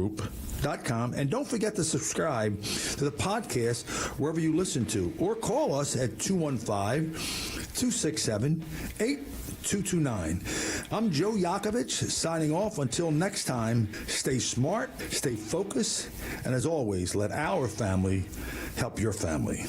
JamelFinancialGroup.com. And don't forget to subscribe to the podcast wherever you listen to, or call us at 215-267-8229. I'm Joe Yakovich, signing off. Until next time, stay smart, stay focused, and as always, let our family help your family.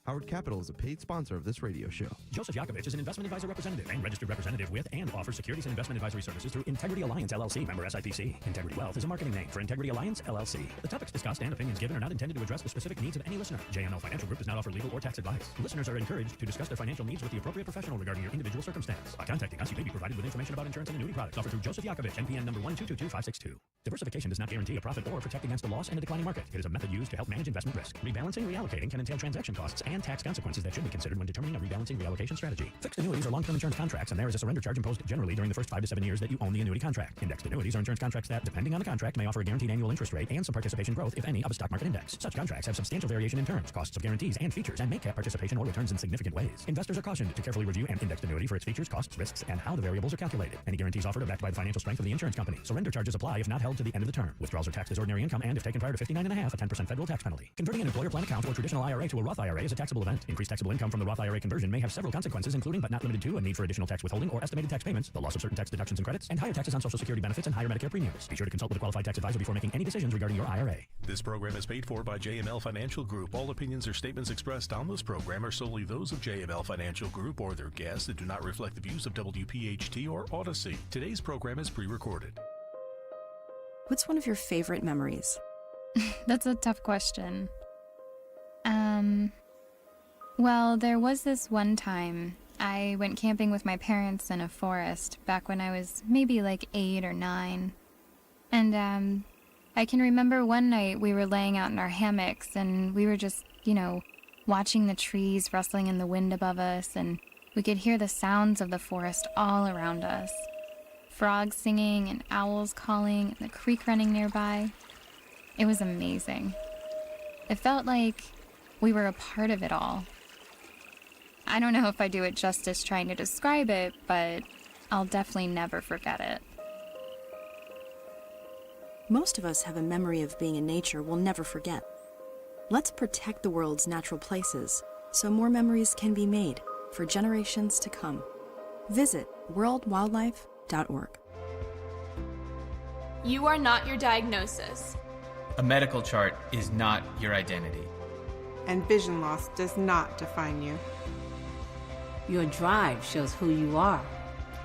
Howard Capital is a paid sponsor of this radio show. Joseph Yakovich is an investment advisor representative and registered representative with and offers securities and investment advisory services through Integrity Alliance, LLC, member SIPC. Integrity Wealth is a marketing name for Integrity Alliance, LLC. The topics discussed and opinions given are not intended to address the specific needs of any listener. JML Financial Group does not offer legal or tax advice. Listeners are encouraged to discuss their financial needs with the appropriate professional regarding your individual circumstance. By contacting us, you may be provided with information about insurance and annuity products offered through Joseph Yakovich, NPN number 1222562. Diversification does not guarantee a profit or protect against a loss in a declining market. It is a method used to help manage investment risk. Rebalancing, reallocating can entail transaction costs and tax consequences that should be considered when determining a rebalancing reallocation strategy. Fixed annuities are long-term insurance contracts, and there is a surrender charge imposed generally during the first 5 to 7 years that you own the annuity contract. Indexed annuities are insurance contracts that, depending on the contract, may offer a guaranteed annual interest rate and some participation growth, if any, of a stock market index. Such contracts have substantial variation in terms, costs of guarantees, and features, and may cap participation or returns in significant ways. Investors are cautioned to carefully review an indexed annuity for its features, costs, risks, and how the variables are calculated. Any guarantees offered are backed by the financial strength of the insurance company. Surrender charges apply if not held to the end of the term. Withdrawals are taxed as ordinary income, and if taken prior to 59.5, a 10% federal tax penalty. Converting an employer plan account or traditional IRA to a Roth IRA is a taxable event. Increased taxable income from the Roth IRA conversion may have several consequences, including but not limited to a need for additional tax withholding or estimated tax payments, the loss of certain tax deductions and credits, and higher taxes on Social Security benefits and higher Medicare premiums. Be sure to consult with a qualified tax advisor before making any decisions regarding your IRA. This program is paid for by JML Financial Group. All opinions or statements expressed on this program are solely those of JML Financial Group or their guests that do not reflect the views of WPHT or Odyssey. Today's program is pre-recorded. What's one of your favorite memories? That's a tough question. Well, there was this one time I went camping with my parents in a forest back when I was maybe like 8 or 9. And, I can remember one night we were laying out in our hammocks and we were just, watching the trees rustling in the wind above us, and we could hear the sounds of the forest all around us. Frogs singing and owls calling and the creek running nearby. It was amazing. It felt like we were a part of it all. I don't know if I do it justice trying to describe it, but I'll definitely never forget it. Most of us have a memory of being in nature we'll never forget. Let's protect the world's natural places so more memories can be made for generations to come. Visit worldwildlife.org. You are not your diagnosis. A medical chart is not your identity. And vision loss does not define you. Your drive shows who you are.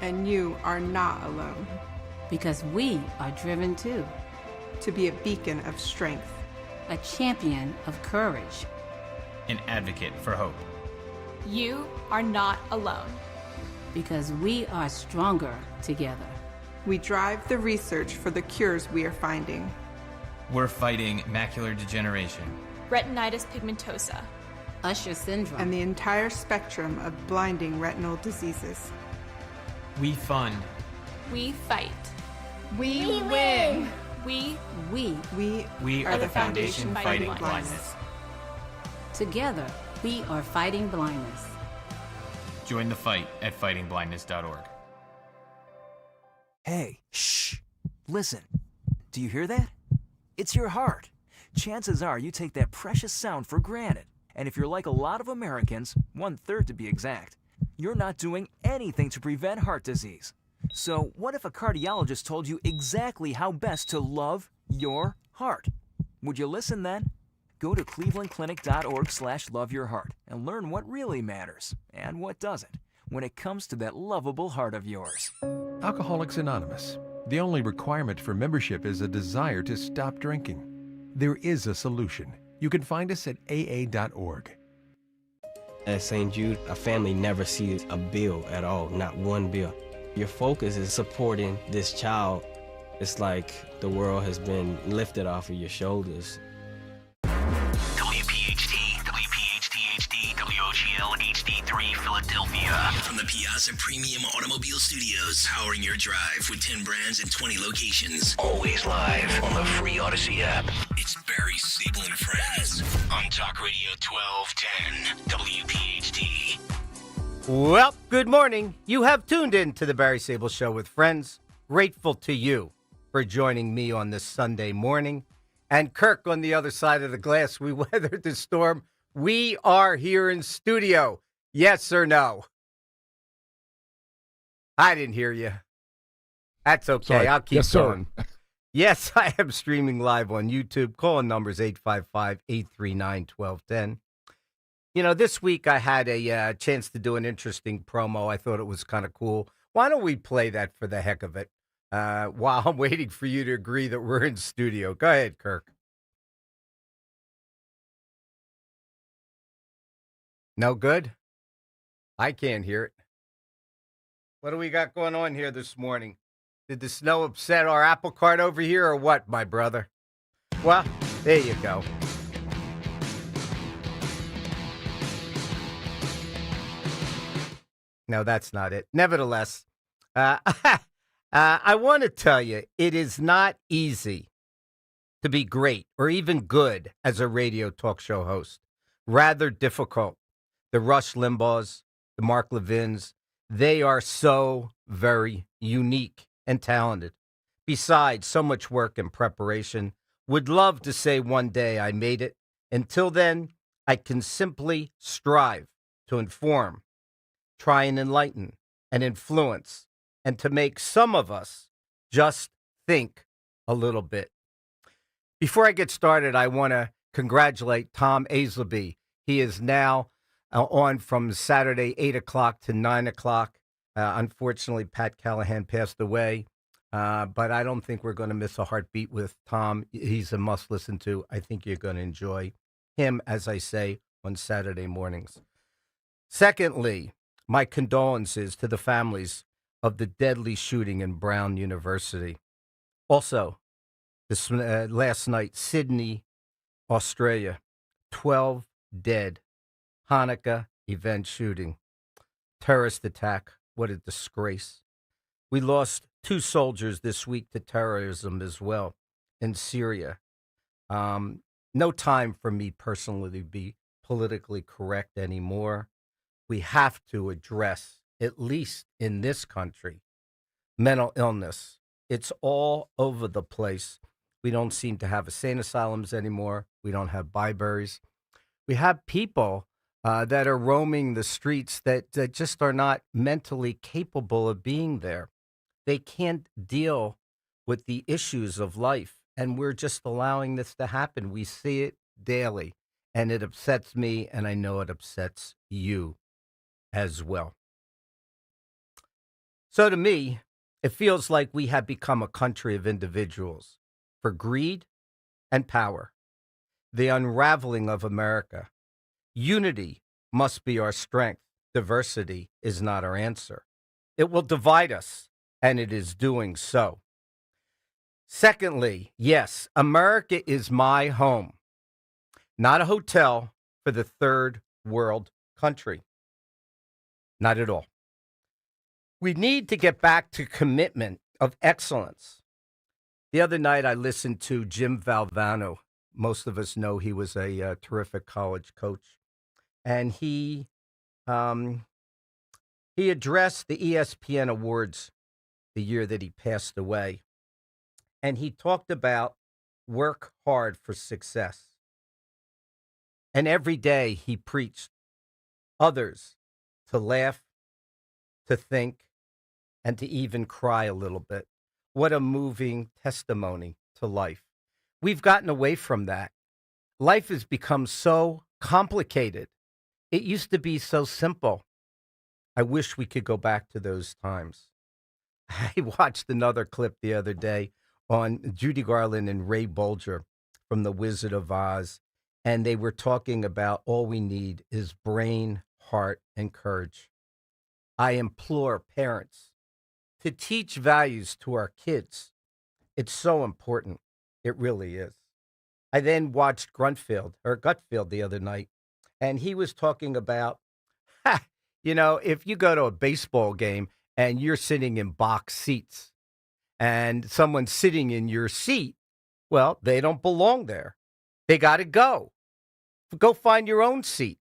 And you are not alone. Because we are driven too. To be a beacon of strength. A champion of courage. An advocate for hope. You are not alone. Because we are stronger together. We drive the research for the cures we are finding. We're fighting macular degeneration, retinitis pigmentosa, Usher syndrome, and the entire spectrum of blinding retinal diseases. We fund. We fight. We win. We are the foundation fighting blindness. Together, we are fighting blindness. Join the fight at fightingblindness.org. Hey, shh. Listen. Do you hear that? It's your heart. Chances are you take that precious sound for granted. And if you're like a lot of Americans, 1/3 to be exact, you're not doing anything to prevent heart disease. So what if a cardiologist told you exactly how best to love your heart? Would you listen then? Go to clevelandclinic.org/loveyourheart and learn what really matters and what doesn't when it comes to that lovable heart of yours. Alcoholics Anonymous. The only requirement for membership is a desire to stop drinking. There is a solution. You can find us at aa.org. At St. Jude, a family never sees a bill at all, not one bill. Your focus is supporting this child. It's like the world has been lifted off of your shoulders. WPHT, WPHT-HD, WOGL HD3 Philadelphia. From the Piazza Premium Automobile Studios, powering your drive with 10 brands and 20 locations. Always live on the free Odyssey app. It's Barry, Sable, and Friends on Talk Radio 1210 WPHT. Well, good morning. You have tuned in to the Barry Sable Show with friends. Grateful to you for joining me on this Sunday morning. And Kirk on the other side of the glass, we weathered the storm. We are here in studio. Yes or no? I didn't hear you. That's okay. Sorry. I'll keep Yes, sir. going. Yes, I am streaming live on YouTube. Call-in numbers 855-839-1210. You know, this week I had a chance to do an interesting promo. I thought it was kind of cool. Why don't we play that for the heck of it while I'm waiting for you to agree that we're in studio? Go ahead, Kirk. No good? I can't hear it. What do we got going on here this morning? Did the snow upset our apple cart over here or what, my brother? Well, there you go. No, that's not it. Nevertheless, I want to tell you, it is not easy to be great or even good as a radio talk show host. Rather difficult. The Rush Limbaughs, the Mark Levins, they are so very unique and talented. Besides, so much work and preparation. Would love to say one day I made it. Until then, I can simply strive to inform, try and enlighten and influence, and to make some of us just think a little bit. Before I get started, I want to congratulate Tom Aisleby. He is now on from Saturday, 8 o'clock to 9 o'clock. Unfortunately, Pat Callahan passed away, but I don't think we're going to miss a heartbeat with Tom. He's a must listen to. I think you're going to enjoy him, as I say, on Saturday mornings. Secondly, my condolences to the families of the deadly shooting in Brown University. Also, this last night, Sydney, Australia, 12 dead. Hanukkah event shooting. Terrorist attack. What a disgrace. We lost 2 soldiers this week to terrorism as well in Syria. No time for me personally to be politically correct anymore. We have to address, at least in this country, mental illness. It's all over the place. We don't seem to have insane asylums anymore. We don't have Byberries. We have people that are roaming the streets that just are not mentally capable of being there. They can't deal with the issues of life, and we're just allowing this to happen. We see it daily, and it upsets me, and I know it upsets you as well. So to me, it feels like we have become a country of individuals for greed and power. The unraveling of America. Unity must be our strength. Diversity is not our answer. It will divide us, and it is doing so. Secondly, yes, America is my home, not a hotel for the third world country. Not at all. We need to get back to commitment of excellence. The other night, I listened to Jim Valvano. Most of us know he was a terrific college coach. And he addressed the ESPN Awards the year that he passed away. And he talked about work hard for success. And every day he preached others to laugh, to think, and to even cry a little bit. What a moving testimony to life. We've gotten away from that. Life has become so complicated. It used to be so simple. I wish we could go back to those times. I watched another clip the other day on Judy Garland and Ray Bolger from The Wizard of Oz, and they were talking about all we need is brain, heart, and courage. I implore parents to teach values to our kids. It's so important. It really is. I then watched Gutfield the other night, and he was talking about, if you go to a baseball game and you're sitting in box seats and someone's sitting in your seat, well, they don't belong there. They got to go. Go find your own seat.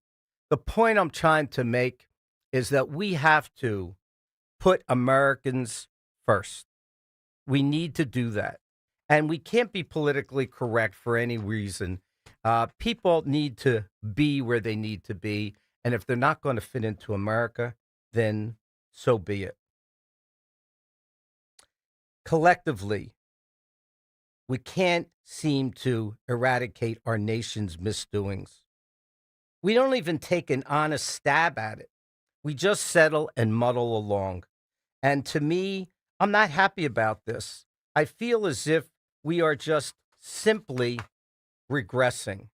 The point I'm trying to make is that we have to put Americans first. We need to do that. And we can't be politically correct for any reason. People need to be where they need to be. And if they're not going to fit into America, then so be it. Collectively, we can't seem to eradicate our nation's misdoings. We don't even take an honest stab at it. We just settle and muddle along. And to me, I'm not happy about this. I feel as if we are just simply regressing.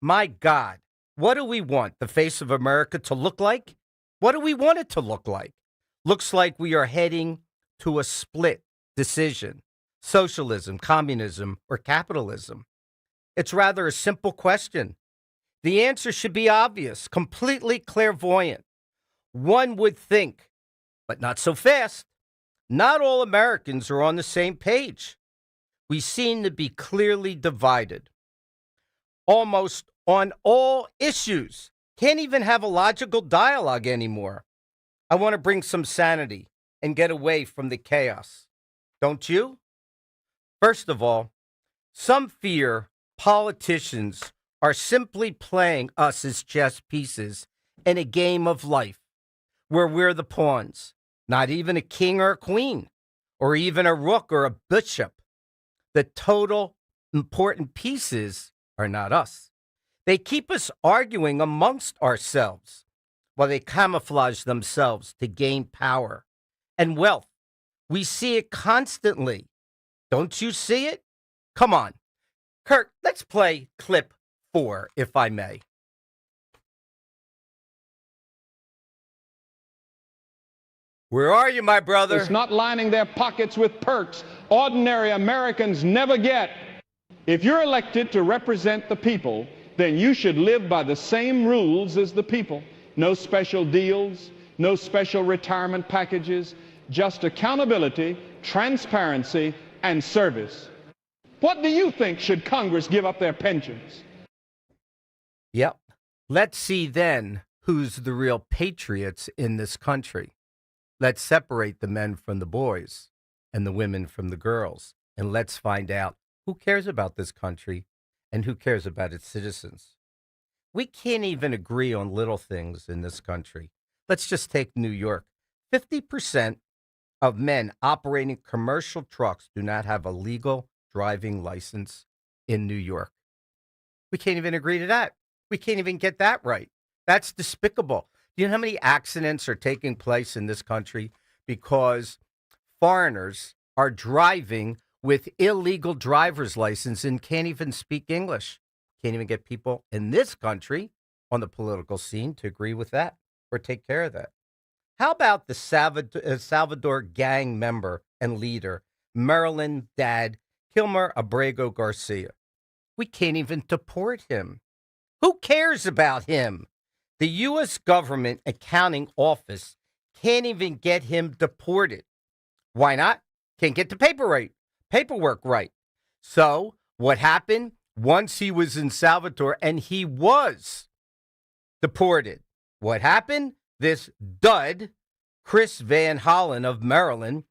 My God, what do we want the face of America to look like? What do we want it to look like? Looks like we are heading to a split decision: socialism, communism, or capitalism. It's rather a simple question. The answer should be obvious, completely clairvoyant. One would think, but not so fast. Not all Americans are on the same page. We seem to be clearly divided, almost on all issues. Can't even have a logical dialogue anymore. I want to bring some sanity and get away from the chaos. Don't you? First of all, some fear politicians are simply playing us as chess pieces in a game of life where we're the pawns, not even a king or a queen, or even a rook or a bishop. The total important pieces are not us. They keep us arguing amongst ourselves while they camouflage themselves to gain power and wealth. We see it constantly. Don't you see it? Come on. Kurt, let's play clip 4, if I may. Where are you, my brother? It's not lining their pockets with perks ordinary Americans never get. If you're elected to represent the people, then you should live by the same rules as the people. No special deals, no special retirement packages, just accountability, transparency, and service. What do you think should Congress give up their pensions? Yep. Let's see then who's the real patriots in this country. Let's separate the men from the boys and the women from the girls, and let's find out who cares about this country and who cares about its citizens. We can't even agree on little things in this country. Let's just take New York. 50% of men operating commercial trucks do not have a legal driving license in New York. We can't even agree to that. We can't even get that right. That's despicable. Do you know how many accidents are taking place in this country because foreigners are driving with illegal driver's license and can't even speak English? Can't even get people in this country on the political scene to agree with that or take care of that. How about the Salvador gang member and leader, Maryland Dad Kilmer Abrego Garcia? We can't even deport him. Who cares about him? The U.S. government accounting office can't even get him deported. Why not? Can't get the paperwork right. So what happened once he was in Salvador and he was deported? What happened? This dud, Chris Van Hollen of Maryland,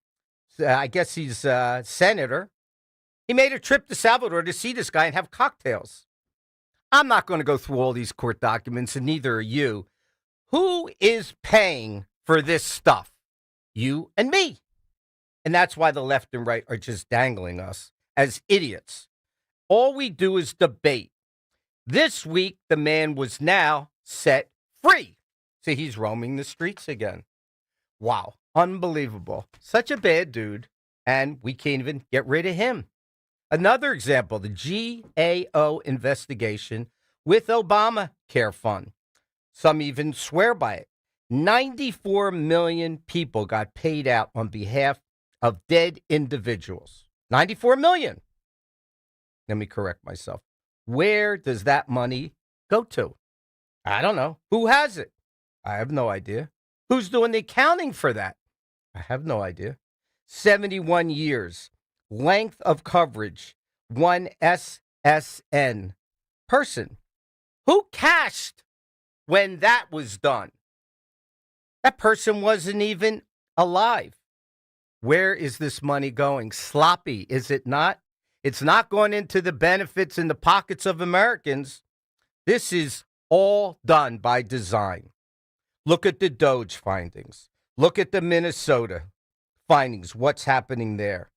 I guess he's a senator, he made a trip to Salvador to see this guy and have cocktails. I'm not going to go through all these court documents, and neither are you. Who is paying for this stuff? You and me. And that's why the left and right are just dangling us as idiots. All we do is debate. This week, the man was now set free. See, he's roaming the streets again. Wow, unbelievable. Such a bad dude, and we can't even get rid of him. Another example, the GAO investigation with Obamacare fund. Some even swear by it. 94 million people got paid out on behalf of dead individuals. 94 million. Let me correct myself. Where does that money go to? I don't know. Who has it? I have no idea. Who's doing the accounting for that? I have no idea. 71 years. Length of coverage, 1 SSN person. Who cashed when that was done? That person wasn't even alive. Where is this money going? Sloppy, is it not? It's not going into the benefits in the pockets of Americans. This is all done by design. Look at the Doge findings. Look at the Minnesota findings. What's happening there?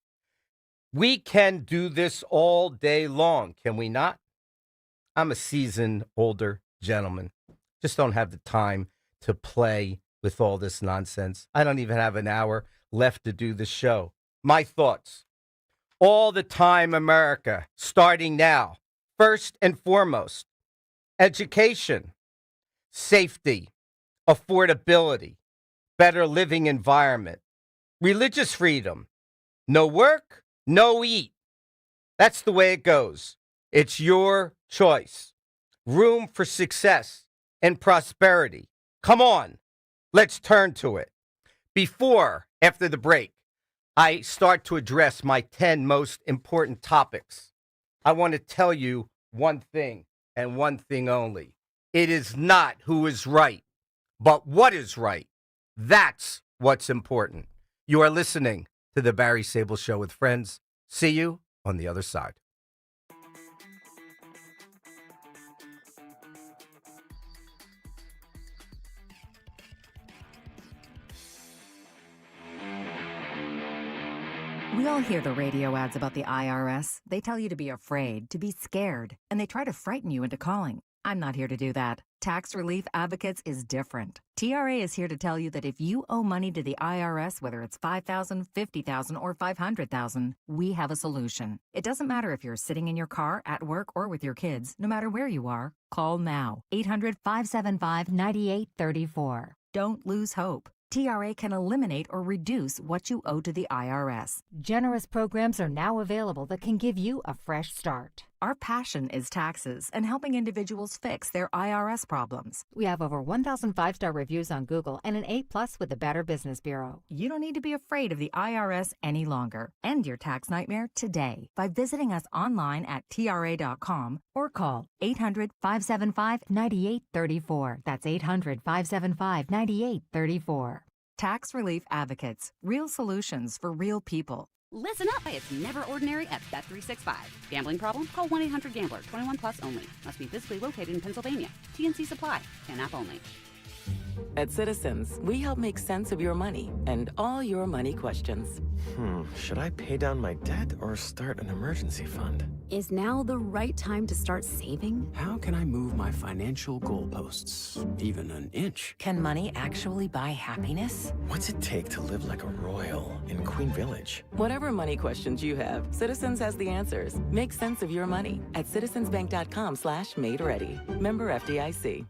We can do this all day long, can we not? I'm a seasoned, older gentleman. Just don't have the time to play with all this nonsense. I don't even have an hour left to do the show. My thoughts. All the time, America, starting now. First and foremost, education, safety, affordability, better living environment, religious freedom, no work, no eat. That's the way it goes. It's your choice. Room for success and prosperity. Come on, let's turn to it. After the break, I start to address my 10 most important topics. I want to tell you one thing and one thing only. It is not who is right, but what is right. That's what's important. You are listening to The Barry Sable Show with friends. See you on the other side. We all hear the radio ads about the IRS. They tell you to be afraid, to be scared, and they try to frighten you into calling. I'm not here to do that. Tax Relief Advocates is different. TRA is here to tell you that if you owe money to the IRS, whether it's $5,000, $50,000, or $500,000, we have a solution. It doesn't matter if you're sitting in your car, at work, or with your kids. No matter where you are, call now. 800-575-9834. Don't lose hope. TRA can eliminate or reduce what you owe to the IRS. Generous programs are now available that can give you a fresh start. Our passion is taxes and helping individuals fix their IRS problems. We have over 1,000 5-star reviews on Google and an A+ with the Better Business Bureau. You don't need to be afraid of the IRS any longer. End your tax nightmare today by visiting us online at TRA.com or call 800-575-9834. That's 800-575-9834. Tax Relief Advocates. Real solutions for real people. Listen up. It's never ordinary at Bet365. Gambling problem? Call 1-800-GAMBLER. 21 plus only. Must be physically located in Pennsylvania. TNC Supply. An app only. At Citizens, we help make sense of your money and all your money questions. Should I pay down my debt or start an emergency fund? Is now the right time to start saving? How can I move my financial goalposts even an inch? Can money actually buy happiness? What's it take to live like a royal in Queen Village? Whatever money questions you have, Citizens has the answers. Make sense of your money at citizensbank.com/made-ready. Member FDIC.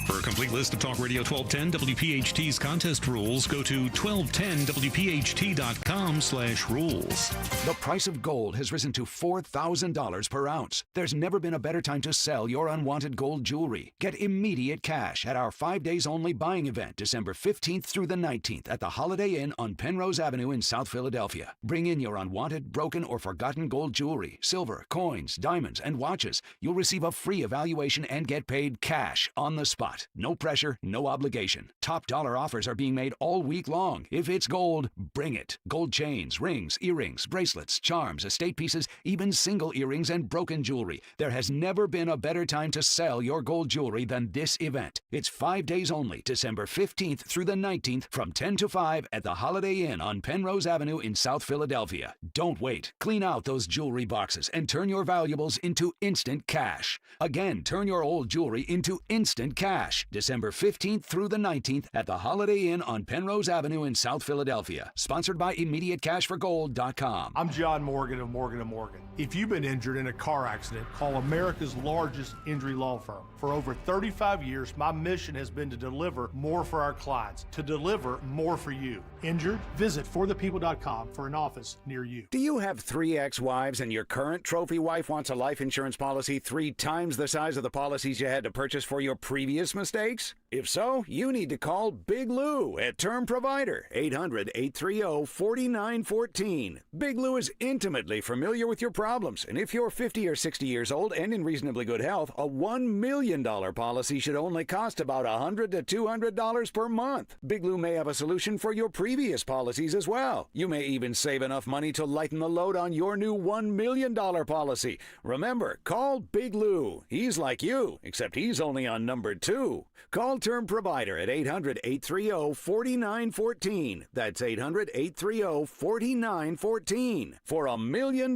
For a complete list of Talk Radio 1210 WPHT's contest rules, go to 1210WPHT.com/rules. The price of gold has risen to $4,000 per ounce. There's never been a better time to sell your unwanted gold jewelry. Get immediate cash at our 5 days only buying event, December 15th through the 19th at the Holiday Inn on Penrose Avenue in South Philadelphia. Bring in your unwanted, broken, or forgotten gold jewelry, silver, coins, diamonds, and watches. You'll receive a free evaluation and get paid cash on the spot. No pressure, no obligation. Top dollar offers are being made all week long. If it's gold, bring it. Gold chains, rings, earrings, bracelets, charms, estate pieces, even single earrings and broken jewelry. There has never been a better time to sell your gold jewelry than this event. It's 5 days only, December 15th through the 19th from 10 to 5 at the Holiday Inn on Penrose Avenue in South Philadelphia. Don't wait. Clean out those jewelry boxes and turn your valuables into instant cash. Again, turn your old jewelry into instant cash. December 15th through the 19th at the Holiday Inn on Penrose Avenue in South Philadelphia. Sponsored by ImmediateCashForGold.com. I'm John Morgan of Morgan & Morgan. If you've been injured in a car accident, call America's largest injury law firm. For over 35 years, my mission has been to deliver more for our clients, to deliver more for you. Injured? Visit forthepeople.com for an office near you. Do you have 3 ex-wives and your current trophy wife wants a life insurance policy 3 times the size of the policies you had to purchase for your previous mistakes? If so, you need to call Big Lou at Term Provider, 800-830-4914. Big Lou is intimately familiar with your problems, and if you're 50 or 60 years old and in reasonably good health, a $1 million policy should only cost about $100 to $200 per month. Big Lou may have a solution for your previous policies as well. You may even save enough money to lighten the load on your new $1 million policy. Remember, call Big Lou. He's like you, except he's only on number 2. Call Term Provider at 800-830-4914. That's 800-830-4914. For $1 million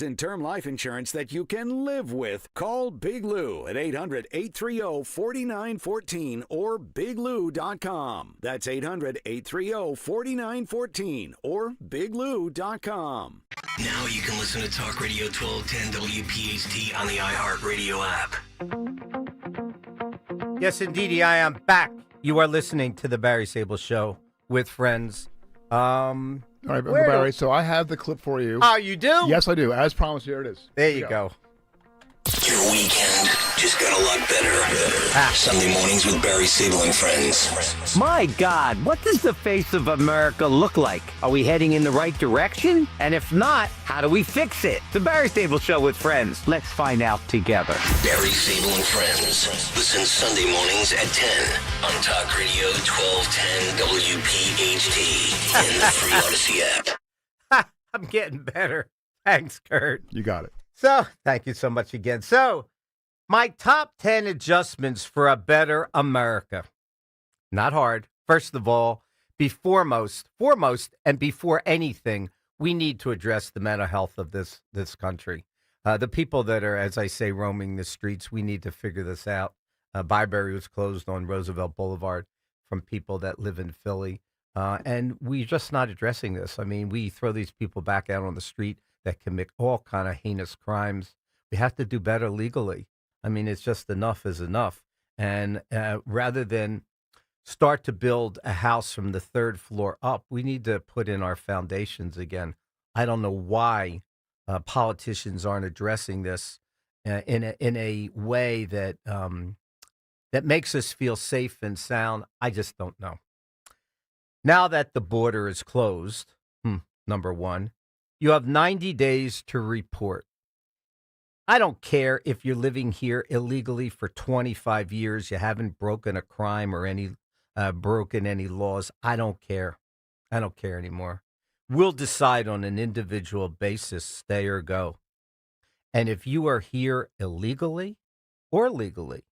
in term life insurance that you can live with, call Big Lou at 800-830-4914 or biglou.com. That's 800-830-4914 or biglou.com. Now you can listen to Talk Radio 1210 WPHT on the iHeartRadio app. Yes, indeedy, I am back. You are listening to the Barry Sable Show with friends. All right, Barry, so I have the clip for you. Oh, you do? Yes, I do. As promised, here it is. There you go. Your weekend just got a lot better. Sunday mornings with Barry Sable and friends. My God, what does the face of America look like? Are we heading in the right direction? And if not, how do we fix it? The Barry Sable Show with friends. Let's find out together. Barry Sable and friends. Listen Sunday mornings at 10 on Talk Radio 1210 WPHT in the free Odyssey app. I'm getting better. Thanks, Kurt. You got it. So, thank you so much again. So, my top 10 adjustments for a better America. Not hard. First of all, foremost, and before anything, we need to address the mental health of this country. The people that are, as I say, roaming the streets, we need to figure this out. Byberry was closed on Roosevelt Boulevard from people that live in Philly. And we're just not addressing this. I mean, we throw these people back out on the street that commit all kind of heinous crimes. We have to do better legally. I mean, it's just enough is enough. And rather than start to build a house from the third floor up, we need to put in our foundations again. I don't know why politicians aren't addressing this in a way that that makes us feel safe and sound. I just don't know. Now that the border is closed, number one, you have 90 days to report. I don't care if you're living here illegally for 25 years, you haven't broken a crime or broken any laws. I don't care. I don't care anymore. We'll decide on an individual basis, stay or go. And if you are here illegally or legally,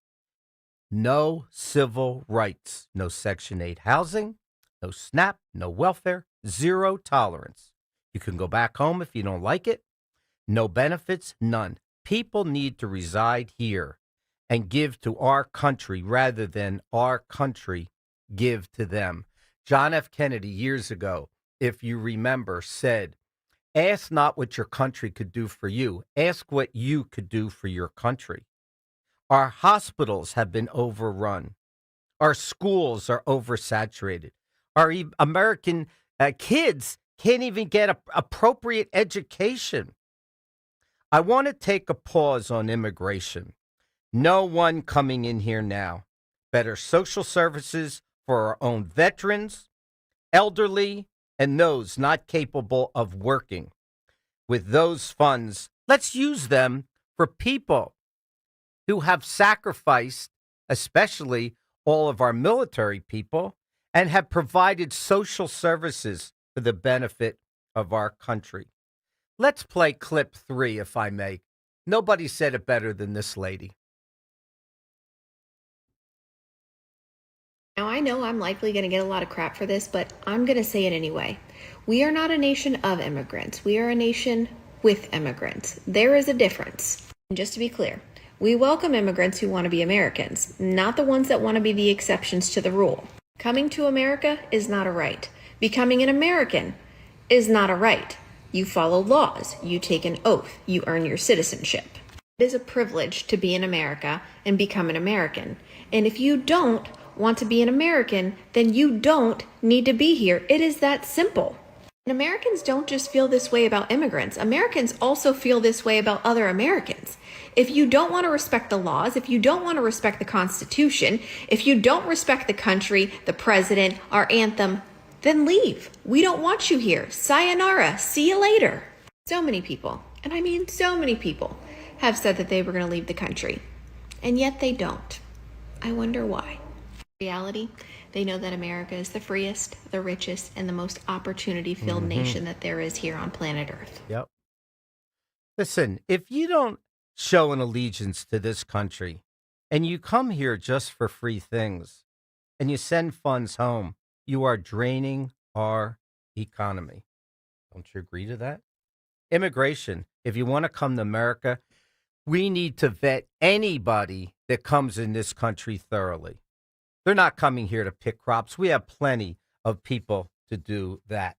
no civil rights, no Section 8 housing, no SNAP, no welfare, zero tolerance. You can go back home if you don't like it. No benefits, none. People need to reside here and give to our country rather than our country give to them. John F. Kennedy years ago, if you remember, said, ask not what your country could do for you. Ask what you could do for your country. Our hospitals have been overrun. Our schools are oversaturated. Our American kids can't even get appropriate education. I want to take a pause on immigration. No one coming in here now. Better social services for our own veterans, elderly, and those not capable of working. With those funds, let's use them for people who have sacrificed, especially all of our military people, and have provided social services for the benefit of our country. Let's play clip 3, if I may. Nobody said it better than this lady. Now, I know I'm likely going to get a lot of crap for this, but I'm going to say it anyway. We are not a nation of immigrants. We are a nation with immigrants. There is a difference. And just to be clear, we welcome immigrants who want to be Americans, not the ones that want to be the exceptions to the rule. Coming to America is not a right. Becoming an American is not a right. You follow laws, you take an oath, you earn your citizenship. It is a privilege to be in America and become an American. And if you don't want to be an American, then you don't need to be here. It is that simple. And Americans don't just feel this way about immigrants. Americans also feel this way about other Americans. If you don't want to respect the laws, if you don't want to respect the Constitution, if you don't respect the country, the president, our anthem, then leave. We don't want you here. Sayonara. See you later. So many people, and I mean so many people, have said that they were going to leave the country, and yet they don't. I wonder why. In reality, they know that America is the freest, the richest, and the most opportunity-filled nation that there is here on planet Earth. Yep. Listen, if you don't show an allegiance to this country and you come here just for free things and you send funds home, you are draining our economy. Don't you agree to that? Immigration. If you want to come to America, we need to vet anybody that comes in this country thoroughly. They're not coming here to pick crops. We have plenty of people to do that.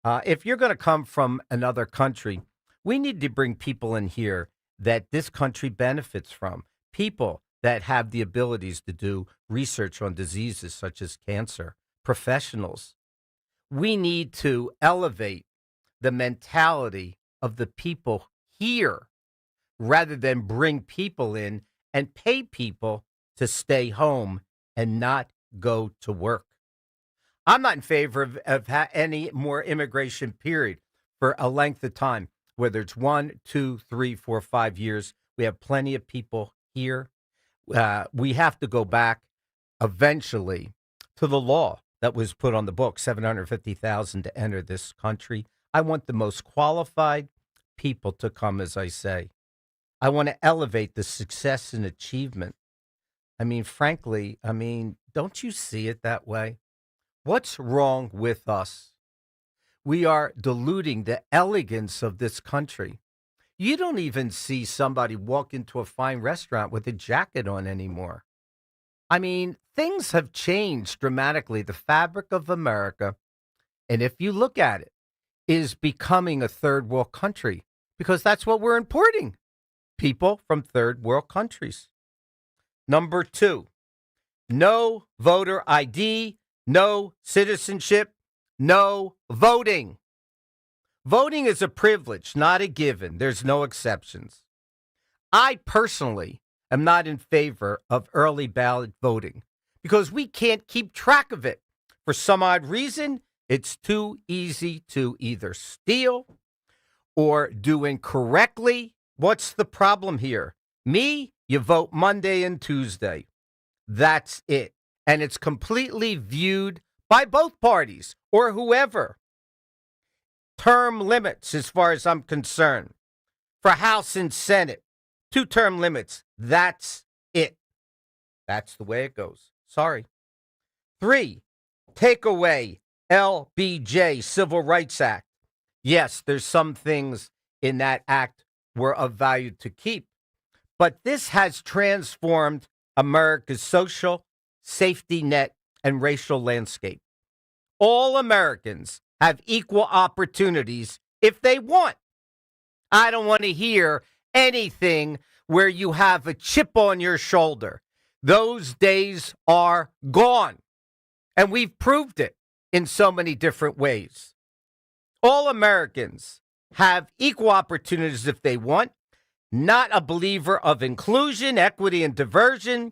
If you're going to come from another country, we need to bring people in here that this country benefits from, people that have the abilities to do research on diseases such as cancer, professionals. We need to elevate the mentality of the people here rather than bring people in and pay people to stay home and not go to work. I'm not in favor of any more immigration, period, for a length of time. Whether it's 1, 2, 3, 4, 5 years, we have plenty of people here. We have to go back eventually to the law that was put on the book, 750,000 to enter this country. I want the most qualified people to come, as I say. I want to elevate the success and achievement. I mean, frankly, don't you see it that way? What's wrong with us? We are diluting the elegance of this country. You don't even see somebody walk into a fine restaurant with a jacket on anymore. I mean, things have changed dramatically. The fabric of America, and if you look at it, is becoming a third world country because that's what we're importing, people from third world countries. Number 2, no voter ID, no citizenship, no voting. Voting is a privilege, not a given. There's no exceptions. I personally am not in favor of early ballot voting because we can't keep track of it. For some odd reason, it's too easy to either steal or do incorrectly. What's the problem here? Me, you vote Monday and Tuesday. That's it. And it's completely viewed by both parties or whoever. Term limits, as far as I'm concerned, for House and Senate, 2-term limits. That's it. That's the way it goes. Sorry. 3, take away LBJ, Civil Rights Act. Yes, there's some things in that act were of value to keep, but this has transformed America's social safety net and racial landscape. All Americans have equal opportunities if they want. I don't want to hear anything where you have a chip on your shoulder. Those days are gone. And we've proved it in so many different ways. All Americans have equal opportunities if they want. Not a believer of inclusion, equity, and diversion.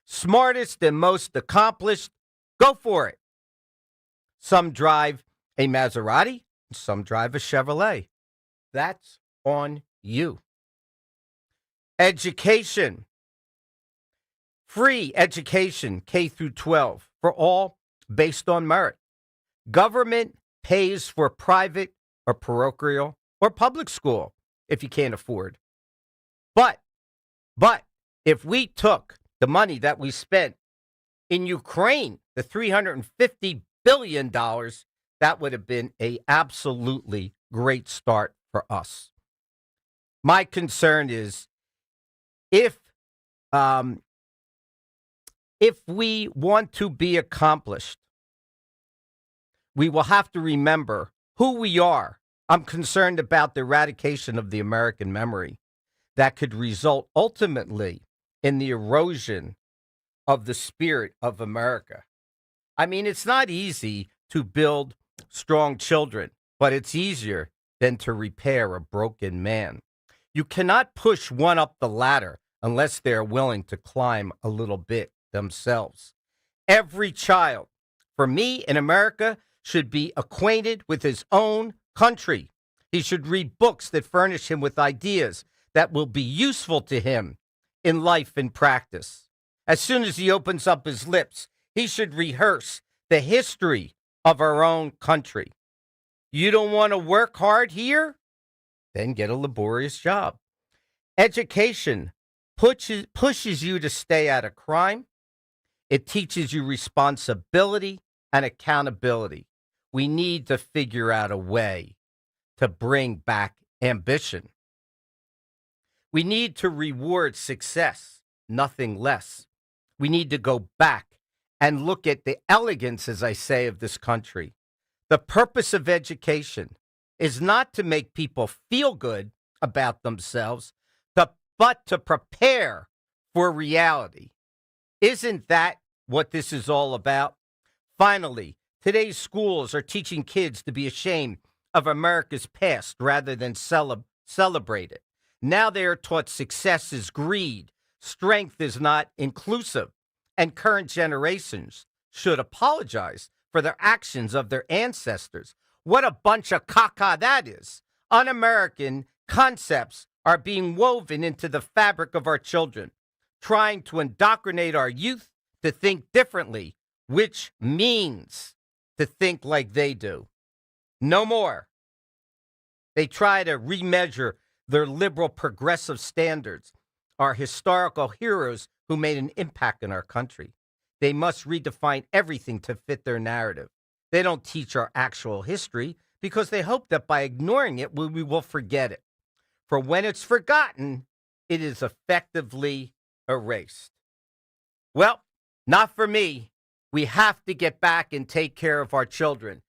Smartest and most accomplished. Go for it. Some drive a Maserati, some drive a Chevrolet. That's on you. Education. Free education, K through 12, for all based on merit. Government pays for private or parochial or public school if you can't afford. But if we took the money that we spent in Ukraine, the $350 billion, that would have been an absolutely great start for us. My concern is if we want to be accomplished, we will have to remember who we are. I'm concerned about the eradication of the American memory that could result ultimately in the erosion of the spirit of America. I mean, it's not easy to build strong children, but it's easier than to repair a broken man. You cannot push one up the ladder unless they're willing to climb a little bit themselves. Every child, for me in America, should be acquainted with his own country. He should read books that furnish him with ideas that will be useful to him in life and practice. As soon as he opens up his lips, he should rehearse the history of our own country. You don't want to work hard here? Then get a laborious job. Education pushes you to stay out of crime. It teaches you responsibility and accountability. We need to figure out a way to bring back ambition. We need to reward success, nothing less. We need to go back and look at the elegance, as I say, of this country. The purpose of education is not to make people feel good about themselves, but to prepare for reality. Isn't that what this is all about? Finally, today's schools are teaching kids to be ashamed of America's past rather than celebrate it. Now they are taught success is greed, strength is not inclusive, and current generations should apologize for their actions of their ancestors. What a bunch of caca that is. Un-American concepts are being woven into the fabric of our children, trying to indoctrinate our youth to think differently, which means to think like they do. No more. They try to remeasure their liberal progressive standards, our historical heroes who made an impact in our country. They must redefine everything to fit their narrative. They don't teach our actual history because they hope that by ignoring it, we will forget it. For when it's forgotten, it is effectively erased. Well, not for me. We have to get back and take care of our children.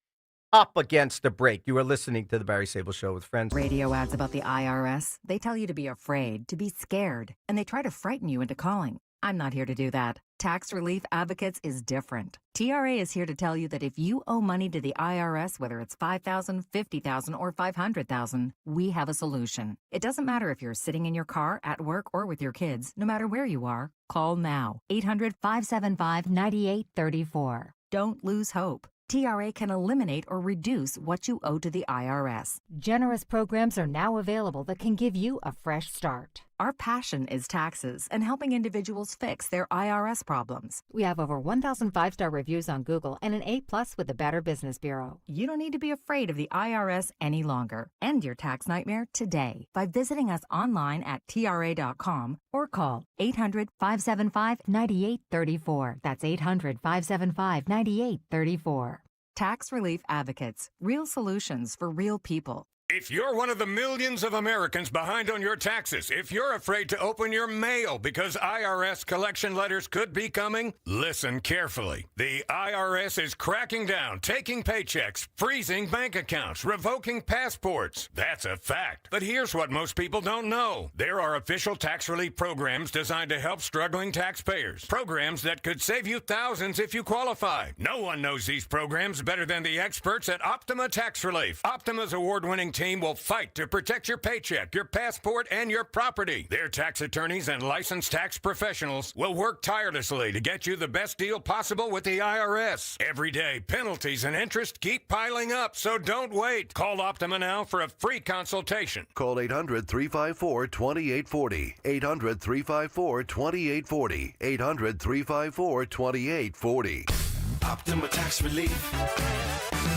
Up against the break. You are listening to The Barry Sable Show with friends. Radio ads about the IRS. They tell you to be afraid, to be scared, and they try to frighten you into calling. I'm not here to do that. Tax Relief Advocates is different. TRA is here to tell you that if you owe money to the IRS, whether it's $5,000, $50,000, or $500,000, we have a solution. It doesn't matter if you're sitting in your car, at work, or with your kids. No matter where you are, call now. 800-575-9834. Don't lose hope. TRA can eliminate or reduce what you owe to the IRS. Generous programs are now available that can give you a fresh start. Our passion is taxes and helping individuals fix their IRS problems. We have over 1,000 five-star reviews on Google and an A+ with the Better Business Bureau. You don't need to be afraid of the IRS any longer. End your tax nightmare today by visiting us online at TRA.com or call 800-575-9834. That's 800-575-9834. Tax Relief Advocates. Real solutions for real people. If you're one of the millions of Americans behind on your taxes, if you're afraid to open your mail because IRS collection letters could be coming, listen carefully. The IRS is cracking down, taking paychecks, freezing bank accounts, revoking passports. That's a fact. But here's what most people don't know. There are official tax relief programs designed to help struggling taxpayers. Programs that could save you thousands if you qualify. No one knows these programs better than the experts at Optima Tax Relief. Optima's award-winning team will fight to protect your paycheck, your passport, and your property. Their tax attorneys and licensed tax professionals will work tirelessly to get you the best deal possible with the IRS. Every day, penalties and interest keep piling up, so don't wait. Call Optima now for a free consultation. Call 800-354-2840. 800-354-2840. 800-354-2840. Optima Tax Relief.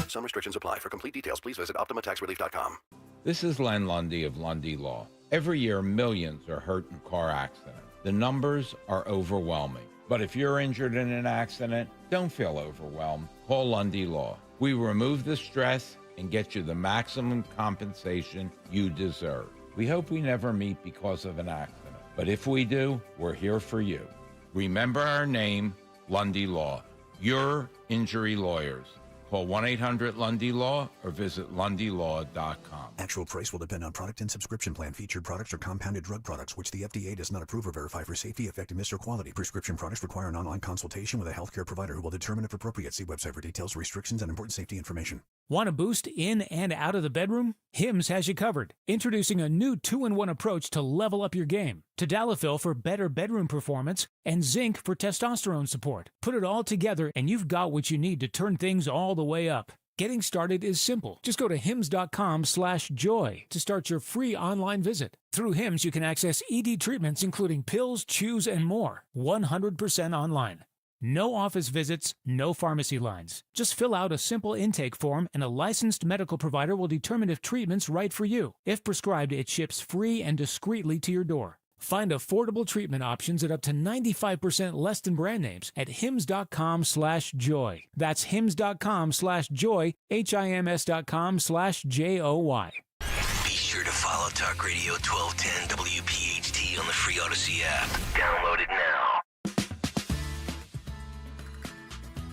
Some restrictions apply. For complete details, please visit OptimaTaxRelief.com. This is Len Lundy of Lundy Law. Every year, millions are hurt in car accidents. The numbers are overwhelming. But if you're injured in an accident, don't feel overwhelmed. Call Lundy Law. We remove the stress and get you the maximum compensation you deserve. We hope we never meet because of an accident. But if we do, we're here for you. Remember our name, Lundy Law. Your injury lawyers. Call Call 1-800-LUNDY-LAW or visit LundyLaw.com. Actual price will depend on product and subscription plan. Featured products are compounded drug products, which the FDA does not approve or verify for safety, effectiveness, or quality. Prescription products require an online consultation with a healthcare provider who will determine if appropriate. See website for details, restrictions, and important safety information. Want a boost in and out of the bedroom? Hims has you covered. Introducing a new 2-in-1 approach to level up your game. Tadalafil for better bedroom performance and zinc for testosterone support. Put it all together and you've got what you need to turn things all the way up. Getting started is simple. Just go to hims.com/joy to start your free online visit. Through Hims, you can access ED treatments including pills, chews, and more. 100% online. No office visits, no pharmacy lines. Just fill out a simple intake form and a licensed medical provider will determine if treatment's right for you. If prescribed, it ships free and discreetly to your door. Find affordable treatment options at up to 95% less than brand names at hims.com/joy. That's hims.com/joy, HIMS.com/JOY. Be sure to follow Talk Radio 1210 WPHT on the free Odyssey app. Download it now.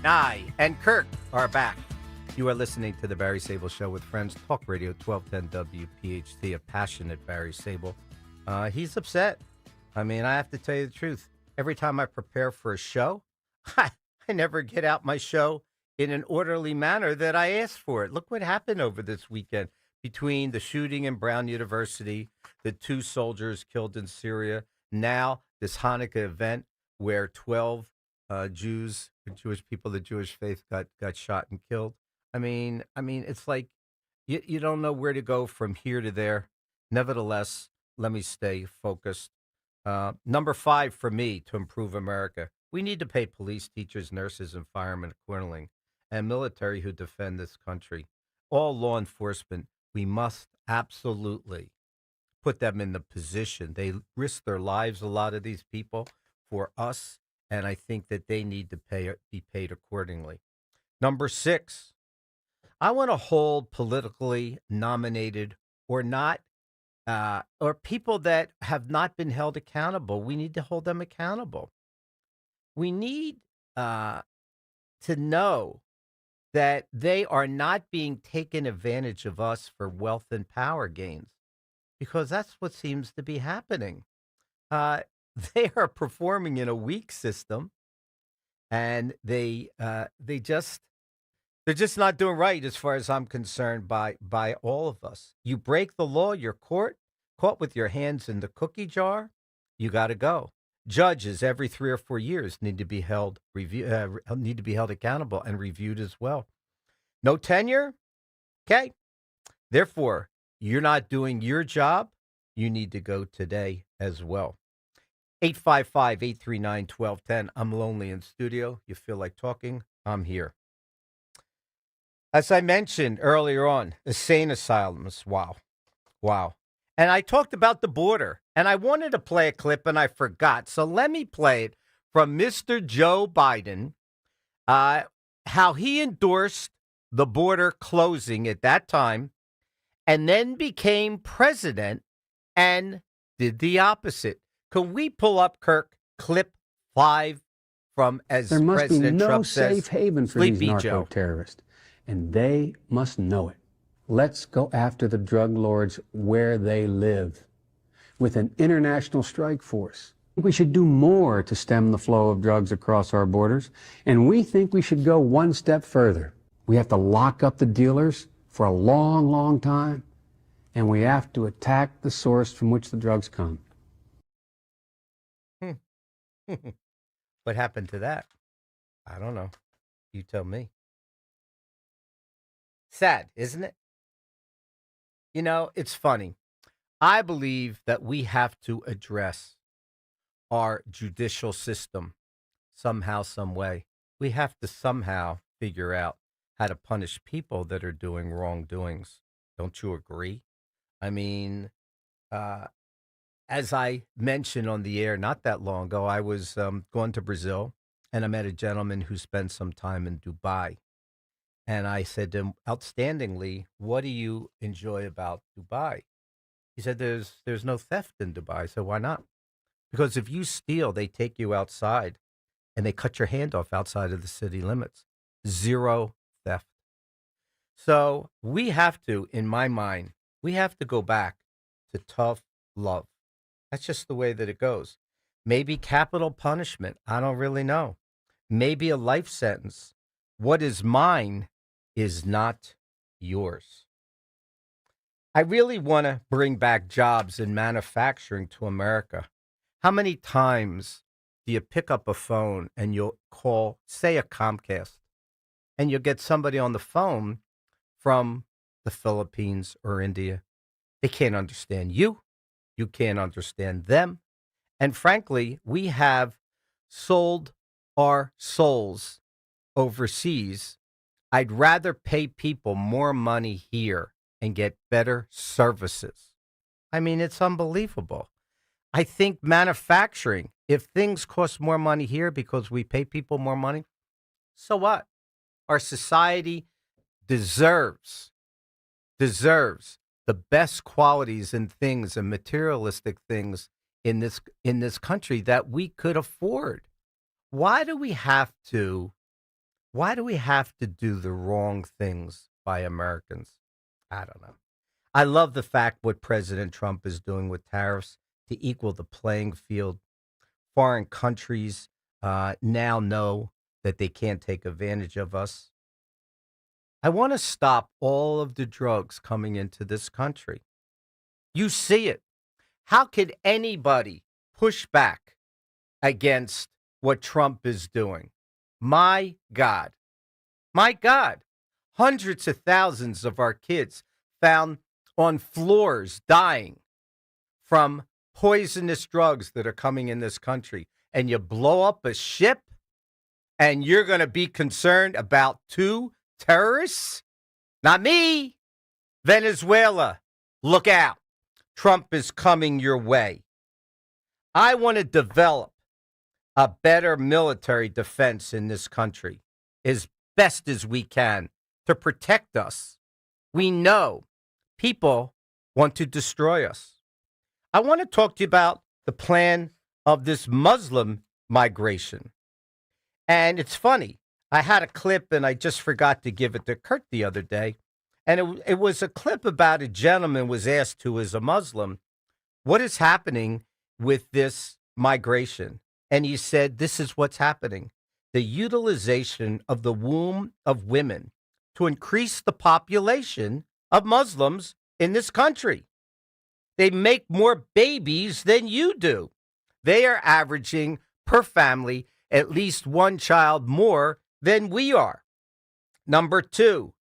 Nye and Kirk are back. You are listening to the Barry Sable Show with friends. Talk Radio 1210 WPHT, a passionate Barry Sable. He's upset. I mean, I have to tell you the truth. Every time I prepare for a show, I never get out my show in an orderly manner that I asked for it. Look what happened over this weekend between the shooting in Brown University, the 2 soldiers killed in Syria, now this Hanukkah event where 12 Jewish people, the Jewish faith, got shot and killed. I mean, it's like you don't know where to go from here to there. Nevertheless, let me stay focused. Number 5 for me to improve America. We need to pay police, teachers, nurses, and firemen accordingly, and military who defend this country. All law enforcement, we must absolutely put them in the position. They risk their lives, a lot of these people, for us, and I think that they need to be paid accordingly. Number 6, I want to hold politically nominated or not, or people that have not been held accountable. We need to hold them accountable. We need to know that they are not being taken advantage of us for wealth and power gains, because that's what seems to be happening. They are performing in a weak system, and they're just not doing right as far as I'm concerned by all of us. You break the law, you're caught with your hands in the cookie jar, you got to go. Judges every 3 or 4 years need to be held accountable and reviewed as well. No tenure? Okay. Therefore, you're not doing your job. You need to go today as well. 855-839-1210. I'm lonely in studio. You feel like talking? I'm here. As I mentioned earlier on, insane asylums. Wow. And I talked about the border, and I wanted to play a clip, and I forgot. So let me play it from Mr. Joe Biden, how he endorsed the border closing at that time, and then became president and did the opposite. Can we pull up, Kirk, clip 5 from as there must President be no Trump safe says, haven for these narco-terrorists, and they must know it. Let's go after the drug lords where they live with an international strike force. We should do more to stem the flow of drugs across our borders, and we think we should go one step further. We have to lock up the dealers for a long, long time, and we have to attack the source from which the drugs come. What happened to that? I don't know. You tell me. Sad, isn't it? You know, it's funny. I believe that we have to address our judicial system somehow, some way. We have to somehow figure out how to punish people that are doing wrongdoings. Don't you agree? I mean, as I mentioned on the air not that long ago, I was going to Brazil, and I met a gentleman who spent some time in Dubai. And I said to him, outstandingly, what do you enjoy about Dubai? He said, there's no theft in Dubai. I said, why not? Because if you steal, they take you outside and they cut your hand off outside of the city limits. Zero theft. So we have to, in my mind, we have to go back to tough love. That's just the way that it goes. Maybe capital punishment. I don't really know. Maybe a life sentence. What is mine is not yours. I really want to bring back jobs in manufacturing to America. How many times do you pick up a phone and you'll call, say, a Comcast, and you'll get somebody on the phone from the Philippines or India? They can't understand you. You can't understand them. And frankly, we have sold our souls overseas. I'd rather pay people more money here and get better services. I mean, it's unbelievable. I think manufacturing, if things cost more money here because we pay people more money, so what? Our society deserves the best qualities and things and materialistic things in this country that we could afford. Why do we have to do the wrong things by Americans? I don't know. I love the fact what President Trump is doing with tariffs to equal the playing field. Foreign countries now know that they can't take advantage of us. I want to stop all of the drugs coming into this country. You see it. How could anybody push back against what Trump is doing? My God. My God. Hundreds of thousands of our kids found on floors dying from poisonous drugs that are coming in this country. And you blow up a ship and you're going to be concerned about 2 terrorists? Not me. Venezuela, look out. Trump is coming your way. I want to develop a better military defense in this country as best as we can to protect us. We know people want to destroy us. I want to talk to you about the plan of this Muslim migration. And it's funny. I had a clip and I just forgot to give it to Kurt the other day. And it was a clip about a gentleman was asked who is a Muslim, what is happening with this migration? And he said, this is what's happening. The utilization of the womb of women to increase the population of Muslims in this country. They make more babies than you do. They are averaging per family at least 1 child more than we are. Number 2,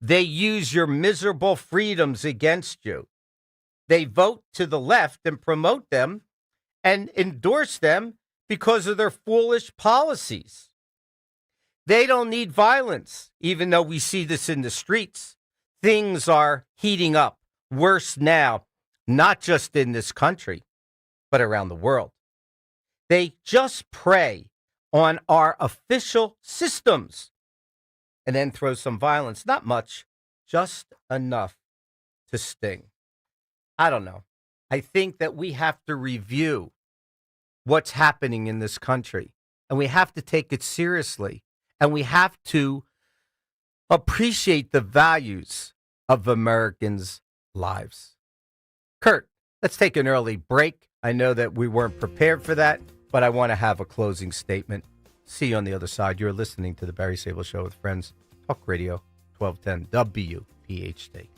they use your miserable freedoms against you. They vote to the left and promote them and endorse them because of their foolish policies. They don't need violence, even though we see this in the streets. Things are heating up worse now, not just in this country, but around the world. They just prey on our official systems and then throw some violence. Not much, just enough to sting. I don't know. I think that we have to review what's happening in this country, and we have to take it seriously, and we have to appreciate the values of Americans' lives. Kurt, let's take an early break. I know that we weren't prepared for that, but I want to have a closing statement. See you on the other side. You're listening to the Barry Sable Show with Friends. Talk Radio, 1210 WPHT.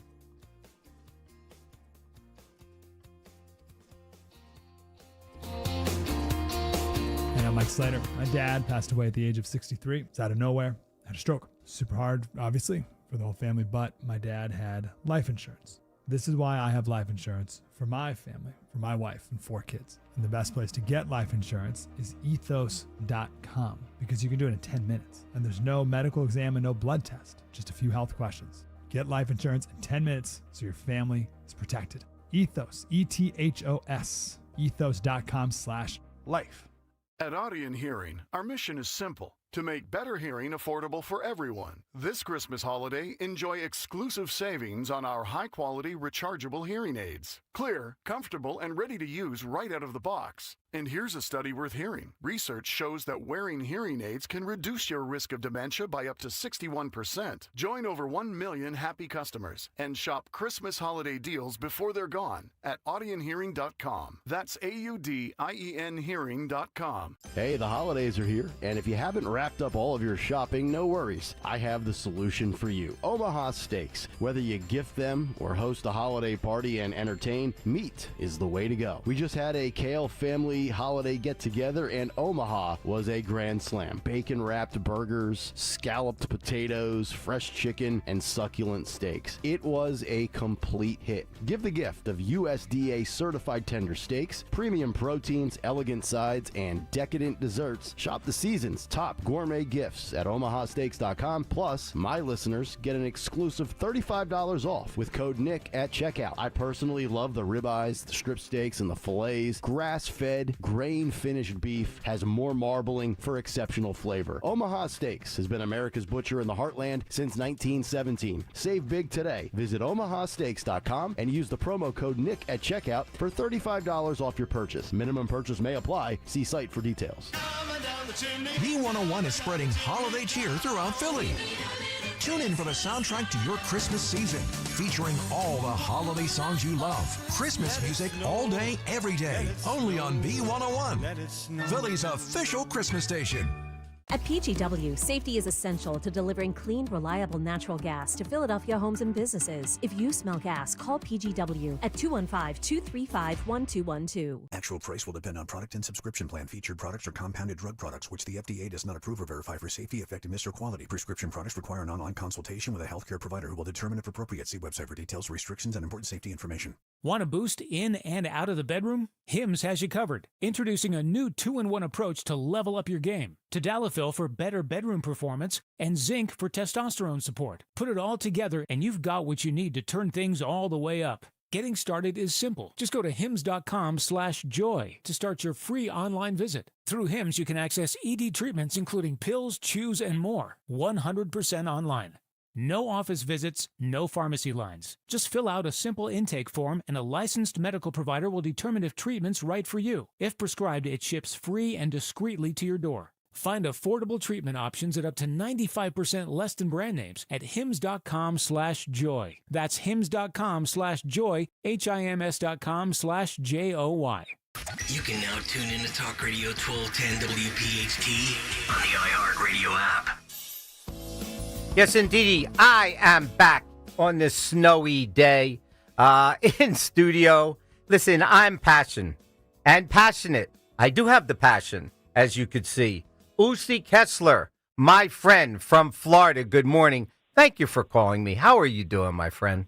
Hey, I'm Mike Slater. My dad passed away at the age of 63. It's out of nowhere. Had a stroke. Super hard, obviously, for the whole family, but my dad had life insurance. This is why I have life insurance for my family, for my wife and 4 kids. And the best place to get life insurance is ethos.com because you can do it in 10 minutes. And there's no medical exam and no blood test, just a few health questions. Get life insurance in 10 minutes so your family is protected. Ethos, ETHOS, ethos.com/life. At Audion Hearing, our mission is simple. To make better hearing affordable for everyone, this Christmas holiday, enjoy exclusive savings on our high-quality rechargeable hearing aids. Clear, comfortable, and ready to use right out of the box. And here's a study worth hearing. Research shows that wearing hearing aids can reduce your risk of dementia by up to 61%. Join over 1 million happy customers and shop Christmas holiday deals before they're gone at audionhearing.com. That's AUDIEN hearing.com. Hey, the holidays are here, and if you haven't wrapped up all of your shopping, no worries. I have the solution for you. Omaha Steaks. Whether you gift them or host a holiday party and entertain, meat is the way to go. We just had a Kale family holiday get-together, and Omaha was a grand slam. Bacon-wrapped burgers, scalloped potatoes, fresh chicken, and succulent steaks. It was a complete hit. Give the gift of USDA-certified tender steaks, premium proteins, elegant sides, and decadent desserts. Shop the season's top gourmet gifts at omahasteaks.com. Plus, my listeners get an exclusive $35 off with code NICK at checkout. I personally love the ribeyes, the strip steaks, and the fillets. Grass-fed, grain-finished beef has more marbling for exceptional flavor. Omaha Steaks has been America's butcher in the heartland since 1917. Save big today. Visit omahasteaks.com and use the promo code NICK at checkout for $35 off your purchase. Minimum purchase may apply. See site for details. B101 is spreading holiday cheer throughout Philly. Tune in for the soundtrack to your Christmas season, featuring all the holiday songs you love. Christmas music all day, every day, only on B101, Philly's official Christmas station. At PGW, safety is essential to delivering clean, reliable natural gas to Philadelphia homes and businesses. If you smell gas, call PGW at 215-235-1212. Actual price will depend on product and subscription plan. Featured products are compounded drug products, which the FDA does not approve or verify for safety, effectiveness, or quality. Prescription products require an online consultation with a healthcare provider who will determine if appropriate. See website for details, restrictions, and important safety information. Want a boost in and out of the bedroom? Hims has you covered. Introducing a new 2-in-1 approach to level up your game. Tadalafil for better bedroom performance and zinc for testosterone support. Put it all together and you've got what you need to turn things all the way up. Getting started is simple. Just go to hims.com/joy to start your free online visit. Through Hims, you can access ED treatments including pills, chews, and more. 100% online. No office visits, no pharmacy lines. Just fill out a simple intake form and a licensed medical provider will determine if treatment's right for you. If prescribed, it ships free and discreetly to your door. Find affordable treatment options at up to 95% less than brand names at hims.com/joy. That's hims.com/joy, HIMS.com/JOY. You can now tune in to Talk Radio 1210 WPHT on the iHeartRadio app. Yes, indeedy. I am back on this snowy day in studio. Listen, I'm passionate. I do have the passion, as you could see. Uzi Kessler, my friend from Florida, good morning. Thank you for calling me. How are you doing, my friend?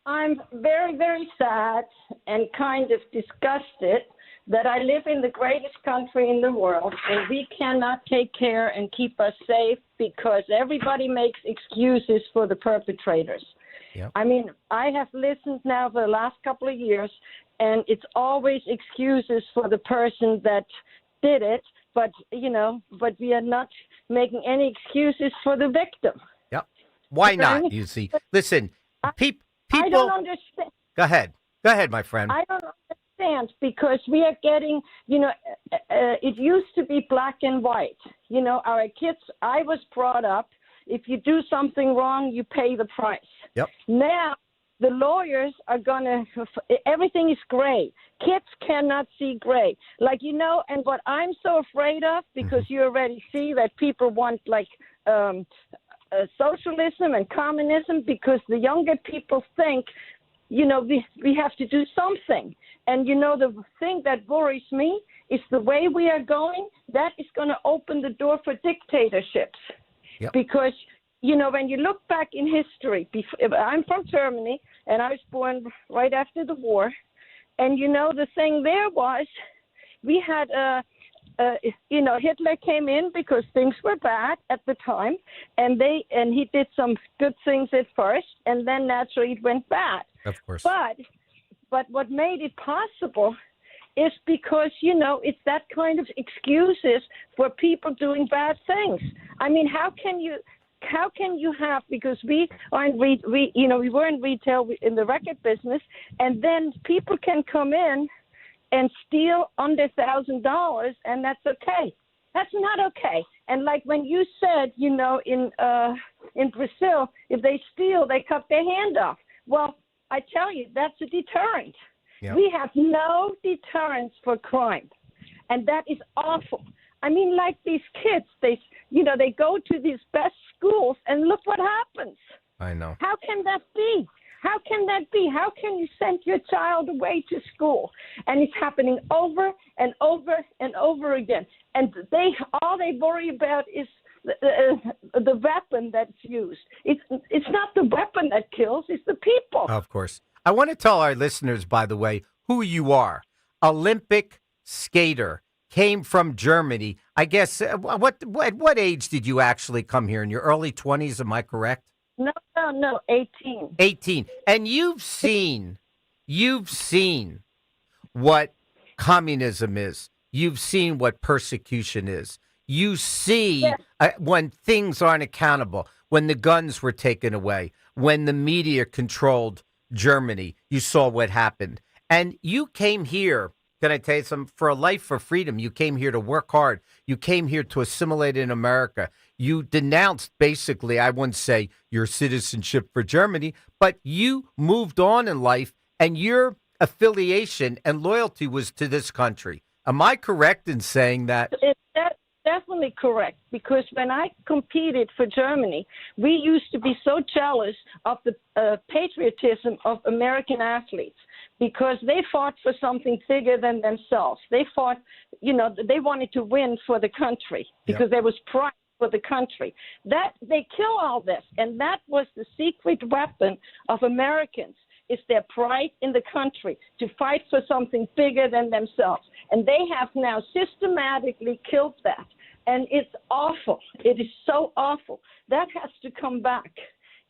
I'm very, very sad and kind of disgusted that I live in the greatest country in the world and we cannot take care and keep us safe because everybody makes excuses for the perpetrators. Yep. I mean, I have listened now for the last couple of years and it's always excuses for the person that did it, but we are not making any excuses for the victim. Yep. Why not, you see? Listen, people... I don't understand. Go ahead, my friend. I don't understand because we are getting, it used to be black and white. Our kids, I was brought up, if you do something wrong, you pay the price. Yep. Now, the lawyers are going to, everything is gray. Kids cannot see gray. And what I'm so afraid of, because you already see that people want socialism and communism, because the younger people think, we have to do something. And, the thing that worries me is the way we are going, that is going to open the door for dictatorships. Yep. Because, when you look back in history, I'm from Germany, and I was born right after the war. And, the thing there was we had Hitler came in because things were bad at the time, and he did some good things at first, and then naturally it went bad. Of course. But what made it possible is because, it's that kind of excuses for people doing bad things. I mean, how can you have, because we are in we were in retail in the record business, and then people can come in and steal under $1,000, and that's okay. That's not okay. And like when you said, in Brazil, if they steal, they cut their hand off. Well, I tell you, that's a deterrent. Yep. We have no deterrence for crime, and that is awful. I mean, like these kids, they go to these best schools, and look what happens. I know. How can that be? How can that be? How can you send your child away to school? And it's happening over and over and over again. And all they worry about is the weapon that's used. It's not the weapon that kills, it's the people. Of course. I want to tell our listeners, by the way, who you are. Olympic skater, came from Germany. I guess, at what age did you actually come here? In your early 20s, am I correct? No, 18. 18. And you've seen what communism is. You've seen what persecution is. You see when things aren't accountable, when the guns were taken away, when the media controlled Germany, you saw what happened. And you came here, can I tell you something? For a life for freedom, you came here to work hard. You came here to assimilate in America. You denounced, basically, I wouldn't say your citizenship for Germany, but you moved on in life, and your affiliation and loyalty was to this country. Am I correct in saying that? That's definitely correct, because when I competed for Germany, we used to be so jealous of the patriotism of American athletes, because they fought for something bigger than themselves. They fought, they wanted to win for the country because there was pride for the country. That they kill all this, and that was the secret weapon of Americans. Is their pride in the country, to fight for something bigger than themselves. And they have now systematically killed that. And it's awful. It is so awful. That has to come back.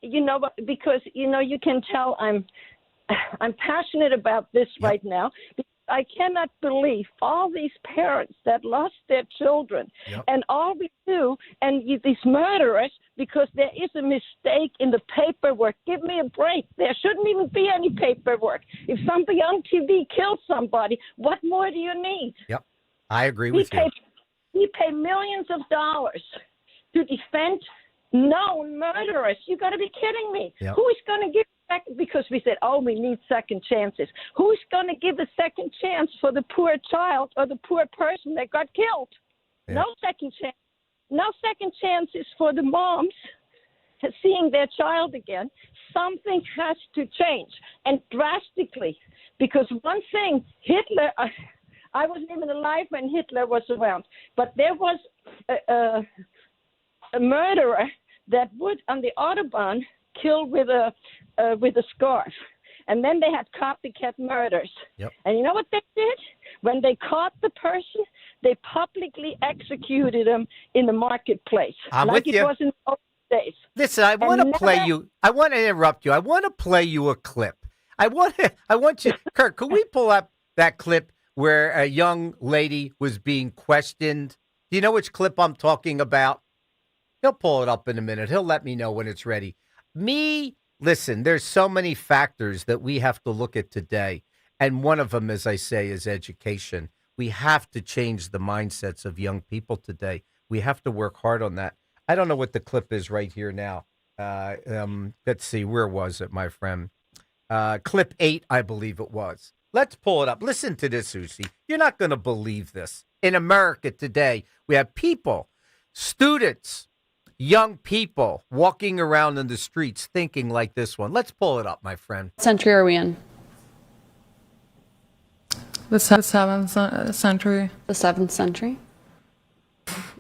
Because, you can tell I'm passionate about this right now. I cannot believe all these parents that lost their children, and all we do, and these murderers, because there is a mistake in the paperwork. Give me a break. There shouldn't even be any paperwork. If somebody on TV kills somebody, what more do you need? Yep, I agree with you. We pay millions of dollars to defend known murderers. You got to be kidding me. Yep. Who is going to give because we said, we need second chances. Who's going to give a second chance for the poor child or the poor person that got killed? Yeah. No second chance. No second chances for the moms seeing their child again. Something has to change, and drastically, because one thing, Hitler, I wasn't even alive when Hitler was around, but there was a murderer that would, on the Autobahn, kill with a scarf. And then they had copycat murders. Yep. And you know what they did? When they caught the person, they publicly executed him in the marketplace. I'm with you. It was in the old days. Listen, I want to play you. I want to interrupt you. I want to play you a clip. I want you, Kurt, could we pull up that clip where a young lady was being questioned? Do you know which clip I'm talking about? He'll pull it up in a minute. He'll let me know when it's ready. Listen, there's so many factors that we have to look at today. And one of them, as I say, is education. We have to change the mindsets of young people today. We have to work hard on that. I don't know what the clip is right here now. Let's see. Where was it, my friend? Clip 8, I believe it was. Let's pull it up. Listen to this, Uzi. You're not going to believe this. In America today, we have people, students, young people walking around in the streets thinking like this one. Let's pull it up, my friend. What century are we in? The 7th century. The 7th century?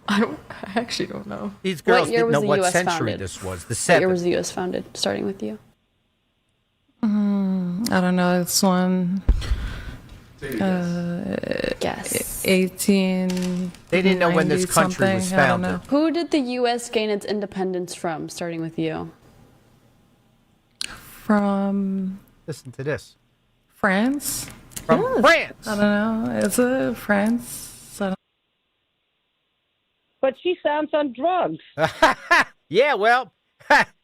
I actually don't know. These girls didn't know what century this was. The 7th. What year was the U.S. founded, starting with you? I don't know. This one. Guess. 18. They didn't know when this country was founded. Who did the U.S. gain its independence from, starting with you? From. Listen to this. France. From France. I don't know. Is it France? I don't But she sounds on drugs. Yeah, well,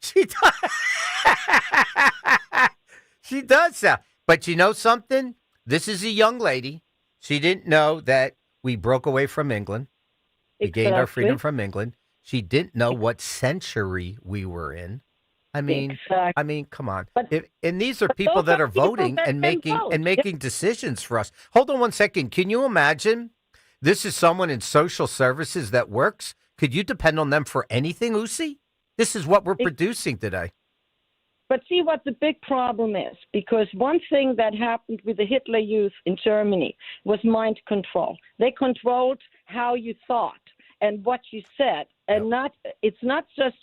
she does. She does sound. But you know something? This is a young lady. She didn't know that we broke away from England. We gained our freedom from England. She didn't know what century we were in. I mean, come on. And these are people that are voting and making decisions for us. Hold on one second. Can you imagine? This is someone in social services that works. Could you depend on them for anything, Usi? This is what we're producing today. But see what the big problem is, because one thing that happened with the Hitler Youth in Germany was mind control. They controlled how you thought and what you said, and it's not just,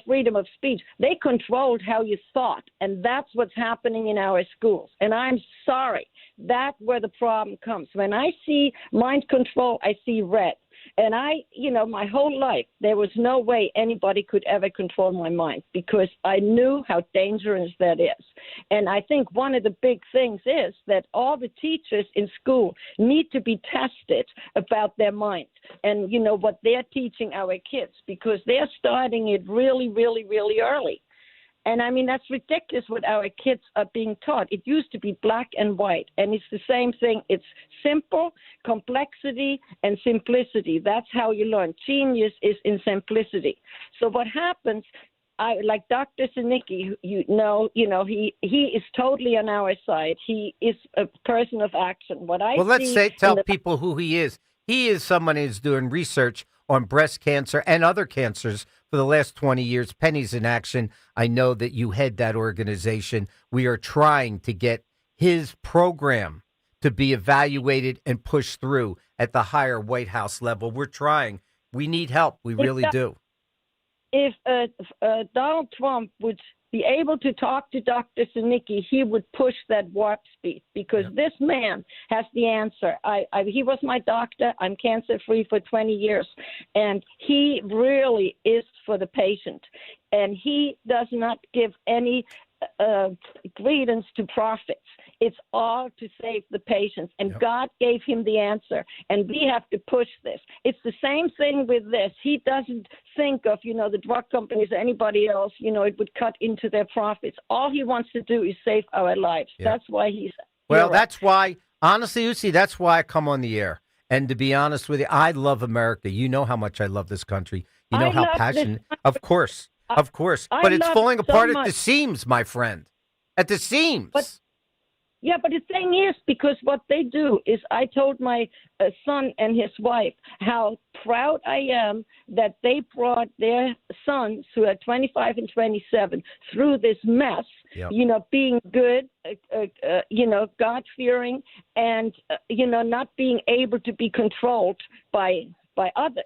freedom of speech. They controlled how you thought, and that's what's happening in our schools. And I'm sorry, that's where the problem comes. When I see mind control, I see red. And my whole life, there was no way anybody could ever control my mind because I knew how dangerous that is. And I think one of the big things is that all the teachers in school need to be tested about their minds and, what they're teaching our kids because they're starting it really, really, really early. And I mean, that's ridiculous what our kids are being taught. It used to be black and white, and it's the same thing. It's simple, complexity, and simplicity. That's how you learn. Genius is in simplicity. So what happens, like Dr. Zanicki, he is totally on our side. He is a person of action. Tell people who he is. He is someone who's doing research on breast cancer and other cancers for the last 20 years. Pennies in Action. I know that you head that organization. We are trying to get his program to be evaluated and pushed through at the higher White House level. We're trying. We need help. We really do. If Donald Trump would be able to talk to Dr. Zanicki, he would push that warp speed because this man has the answer. He was my doctor. I'm cancer-free for 20 years, and he really is for the patient. And he does not give any credence to profits. It's all to save the patients. And God gave him the answer. And we have to push this. It's the same thing with this. He doesn't think of, the drug companies or anybody else, it would cut into their profits. All he wants to do is save our lives. Yeah. That's why he's Well, that's why, honestly, Uzi, that's why I come on the air. And to be honest with you, I love America. You know how much I love this country. You know how passionate. Of course. Of course. But it's falling apart at the seams, my friend. At the seams. But the thing is, because what they do is I told my son and his wife how proud I am that they brought their sons, who are 25 and 27, through this mess, being good, God-fearing, and, not being able to be controlled by others.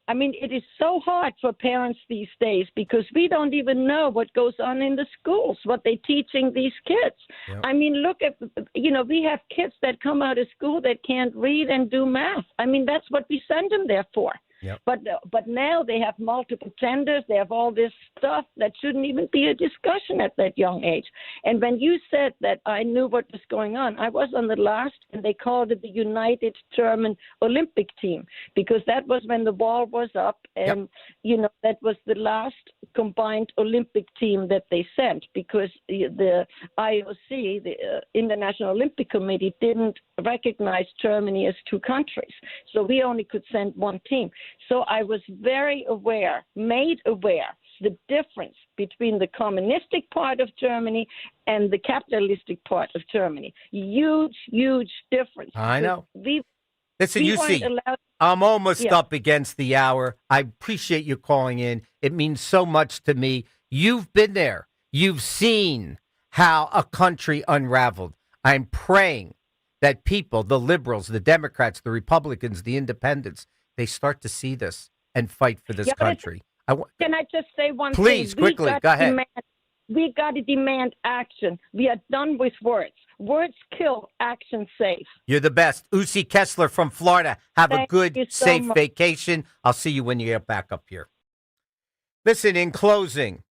I mean, it is so hard for parents these days because we don't even know what goes on in the schools, what they're teaching these kids. Yep. I mean, look at, we have kids that come out of school that can't read and do math. I mean, that's what we send them there for. Yep. But now they have multiple genders. They have all this stuff that shouldn't even be a discussion at that young age. And when you said that I knew what was going on, I was on the last, and they called it the United German Olympic Team, because that was when the wall was up, and, that was the last combined Olympic team that they sent, because the IOC, the International Olympic Committee, didn't recognize Germany as two countries. So we only could send one team. So I was made aware, the difference between the communistic part of Germany and the capitalistic part of Germany. Huge, huge difference. I know. Listen, you see, I'm almost up against the hour. I appreciate you calling in. It means so much to me. You've been there. You've seen how a country unraveled. I'm praying that people, the liberals, the Democrats, the Republicans, the independents, they start to see this and fight for this country. Can I just say one thing? Please, quickly, go ahead. We got to demand action. We are done with words. Words kill, action saves. You're the best. Uzi Kessler from Florida. Have a good, safe vacation. I'll see you when you get back up here. Listen, in closing,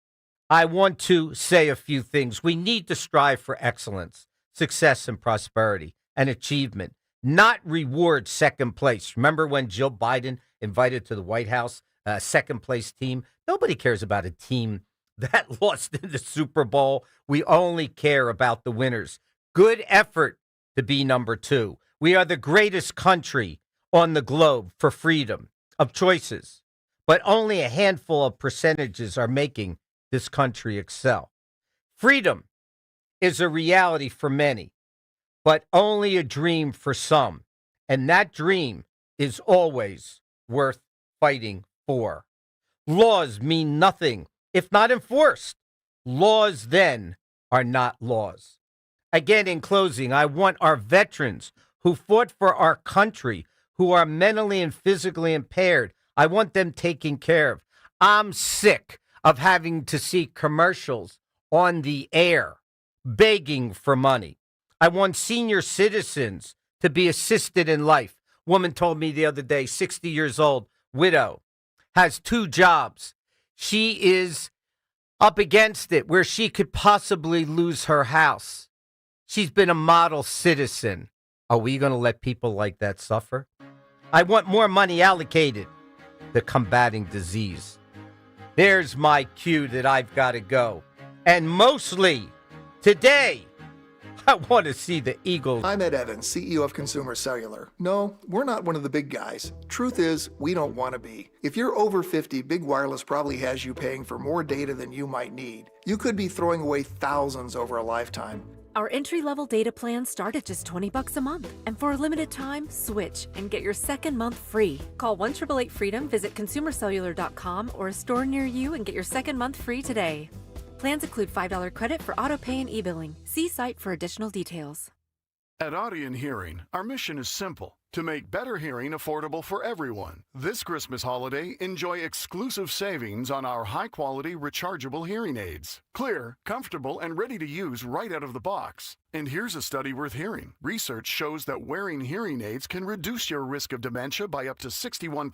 I want to say a few things. We need to strive for excellence, success, and prosperity. and achievement, not reward second place. Remember when Jill Biden invited to the White House a second place team? Nobody cares about a team that lost in the Super Bowl. We only care about the winners. Good effort to be number 2. We are the greatest country on the globe for freedom of choices, but only a handful of percentages are making this country excel. Freedom is a reality for many, but only a dream for some. And that dream is always worth fighting for. Laws mean nothing if not enforced. Laws then are not laws. Again, in closing, I want our veterans who fought for our country, who are mentally and physically impaired, I want them taken care of. I'm sick of having to see commercials on the air begging for money. I want senior citizens to be assisted in life. Woman told me the other day, 60 years old, widow, has 2 jobs. She is up against it where she could possibly lose her house. She's been a model citizen. Are we going to let people like that suffer? I want more money allocated to combating disease. There's my cue that I've got to go. And mostly today, I want to see the Eagles. I'm Ed Evans, CEO of Consumer Cellular. No, we're not one of the big guys. Truth is, we don't want to be. If you're over 50, Big Wireless probably has you paying for more data than you might need. You could be throwing away thousands over a lifetime. Our entry-level data plans start at just $20 a month. And for a limited time, switch and get your second month free. Call 1-888-FREEDOM, visit consumercellular.com or a store near you and get your second month free today. Plans include $5 credit for auto pay and e-billing. See site for additional details. At Audion Hearing, our mission is simple: to make better hearing affordable for everyone. This Christmas holiday, enjoy exclusive savings on our high-quality rechargeable hearing aids. Clear, comfortable, and ready to use right out of the box. And here's a study worth hearing. Research shows that wearing hearing aids can reduce your risk of dementia by up to 61%.